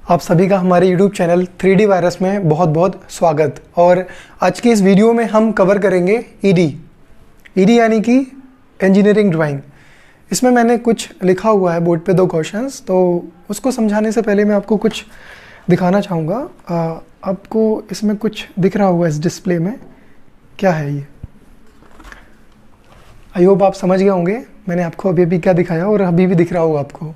आप सभी का हमारे YouTube चैनल 3D वायरस में बहुत बहुत स्वागत। और आज की इस वीडियो में हम कवर करेंगे ईडी यानी कि इंजीनियरिंग ड्राइंग। इसमें मैंने कुछ लिखा हुआ है बोर्ड पे 2 क्वेश्चंस, तो उसको समझाने से पहले मैं आपको कुछ दिखाना चाहूँगा। आपको इसमें कुछ दिख रहा होगा इस डिस्प्ले में, क्या है ये? आई होप आप समझ गए होंगे मैंने आपको अभी अभी क्या दिखाया और अभी भी दिख रहा होगा आपको।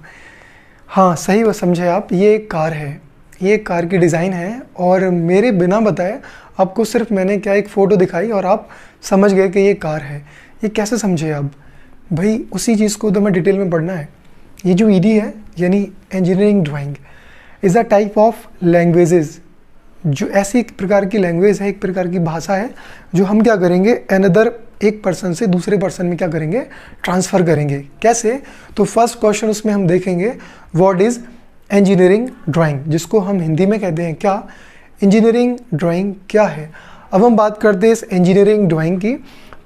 हाँ, सही वो समझे आप, ये एक कार है, ये एक कार की डिज़ाइन है और मेरे बिना बताए आपको सिर्फ मैंने क्या एक फ़ोटो दिखाई और आप समझ गए कि ये कार है। ये कैसे समझे आप? भाई उसी चीज़ को तो मैं डिटेल में पढ़ना है। ये जो ईडी है यानी engineering drawing is a type of languages, जो ऐसी एक प्रकार की लैंग्वेज है, एक प्रकार की भाषा है जो हम क्या करेंगे अनदर एक पर्सन से दूसरे पर्सन में क्या करेंगे ट्रांसफ़र करेंगे। कैसे? तो फर्स्ट क्वेश्चन उसमें हम देखेंगे व्हाट इज़ इंजीनियरिंग ड्राइंग, जिसको हम हिंदी में कहते हैं क्या, इंजीनियरिंग ड्राइंग क्या है। अब हम बात करते हैं इस इंजीनियरिंग ड्राइंग की,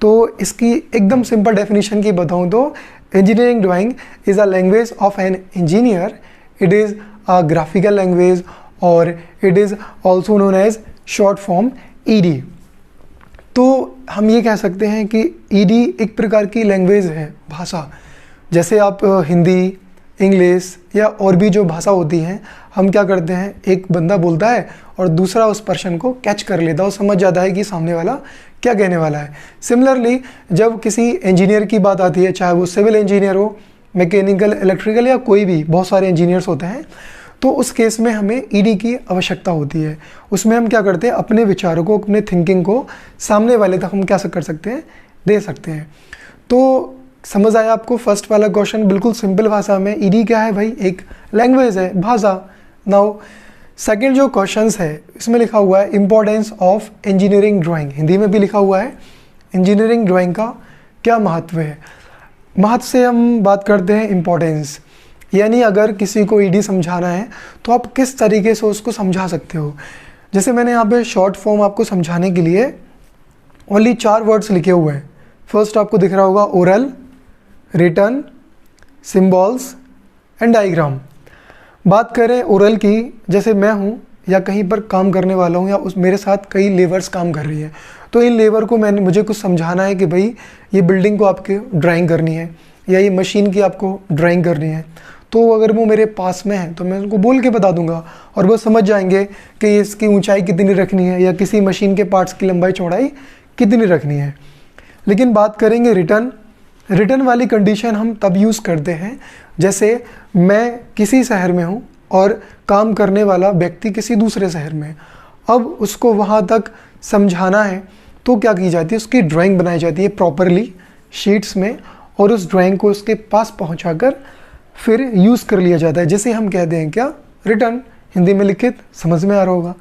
तो इसकी एकदम सिंपल डेफिनेशन की बताऊं तो engineering drawing is a language of an engineer, it is a graphical language और it is also known as short form ED. तो हम ये कह सकते हैं कि ईडी एक प्रकार की लैंग्वेज है, भाषा। जैसे आप हिंदी, इंग्लिश या और भी जो भाषा होती हैं, हम क्या करते हैं, एक बंदा बोलता है और दूसरा उस पर्सन को कैच कर लेता है और समझ जाता है कि सामने वाला क्या कहने वाला है। सिमिलरली जब किसी इंजीनियर की बात आती है, चाहे वो सिविल इंजीनियर हो, मैकेनिकल, इलेक्ट्रिकल या कोई भी, बहुत सारे इंजीनियर्स होते हैं, तो उस केस में हमें ईडी की आवश्यकता होती है। उसमें हम क्या करते हैं, अपने विचारों को, अपने थिंकिंग को सामने वाले तक हम क्या कर सकते हैं, दे सकते हैं। तो समझ आया आपको फर्स्ट वाला क्वेश्चन? बिल्कुल सिंपल भाषा में ईडी क्या है भाई, एक लैंग्वेज है, भाषा। नाउ सेकंड जो क्वेश्चंस है इसमें लिखा हुआ है importance of engineering drawing, Hindi में भी लिखा हुआ है इंजीनियरिंग ड्राइंग का क्या महत्व है। महत्व से हम बात करते हैं इंपॉर्टेंस, यानी अगर किसी को ईडी समझाना है तो आप किस तरीके से उसको समझा सकते हो। जैसे मैंने यहाँ पे शॉर्ट फॉर्म आपको समझाने के लिए ओनली 4 वर्ड्स लिखे हुए हैं। फर्स्ट आपको दिख रहा होगा oral, written, symbols and diagram. बात करें ओरल की, जैसे मैं हूँ या कहीं पर काम करने वाला हूँ या उस मेरे साथ कई लेबर्स काम कर रही है, तो इन लेबर को मुझे कुछ समझाना है कि भाई ये बिल्डिंग को आपके ड्राइंग करनी है या ये मशीन की आपको ड्राइंग करनी है। तो अगर वो मेरे पास में है तो मैं उनको बोल के बता दूंगा और वो समझ जाएंगे कि इसकी ऊंचाई कितनी रखनी है या किसी मशीन के पार्ट्स की लंबाई चौड़ाई कितनी रखनी है। लेकिन बात करेंगे रिटर्न वाली कंडीशन हम तब यूज़ करते हैं जैसे मैं किसी शहर में हूँ और काम करने वाला व्यक्ति किसी दूसरे शहर में, अब उसको वहाँ तक समझाना है तो क्या की जाती है, उसकी ड्राइंग बनाई जाती है प्रॉपरली शीट्स में और उस ड्राइंग को उसके पास पहुँचाकर फिर यूज़ कर लिया जाता है, जिसे हम कहते हैं क्या, रिटर्न, हिंदी में लिखित, समझ में आ रहा होगा।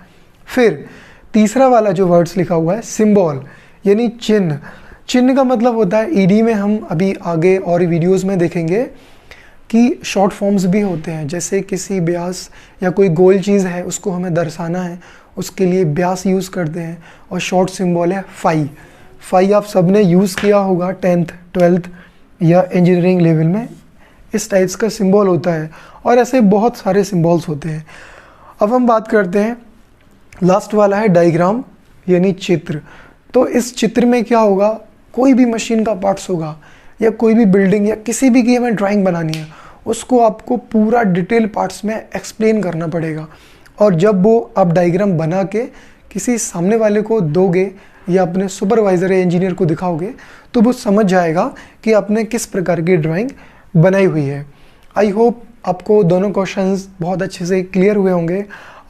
फिर तीसरा वाला जो वर्ड्स लिखा हुआ है सिंबल यानी चिन्ह। चिन्ह का मतलब होता है ईडी में हम अभी आगे और वीडियोस में देखेंगे कि शॉर्ट फॉर्म्स भी होते हैं। जैसे किसी व्यास या कोई गोल चीज़ है उसको हमें दर्शाना है, उसके लिए व्यास यूज़ करते हैं और शॉर्ट सिंबल है फाई। फाई आप सब ने यूज़ किया होगा 10th 12th या इंजीनियरिंग लेवल में, इस टाइप्स का सिंबल होता है और ऐसे बहुत सारे सिंबल्स होते हैं। अब हम बात करते हैं लास्ट वाला है डायग्राम यानी चित्र। तो इस चित्र में क्या होगा, कोई भी मशीन का पार्ट्स होगा या कोई भी बिल्डिंग या किसी भी की हमें ड्राइंग बनानी है, उसको आपको पूरा डिटेल पार्ट्स में एक्सप्लेन करना पड़ेगा। और जब वो आप डायग्राम बना के किसी सामने वाले को दोगे या अपने सुपरवाइज़र या इंजीनियर को दिखाओगे तो वो समझ जाएगा कि आपने किस प्रकार की ड्राइंग बनाई हुई है। आई होप आपको दोनों क्वेश्चंस बहुत अच्छे से क्लियर हुए होंगे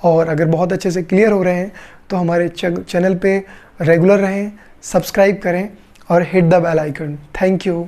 और अगर बहुत अच्छे से क्लियर हो रहे हैं तो हमारे चैनल पे रेगुलर रहें, सब्सक्राइब करें और hit the bell icon. Thank you.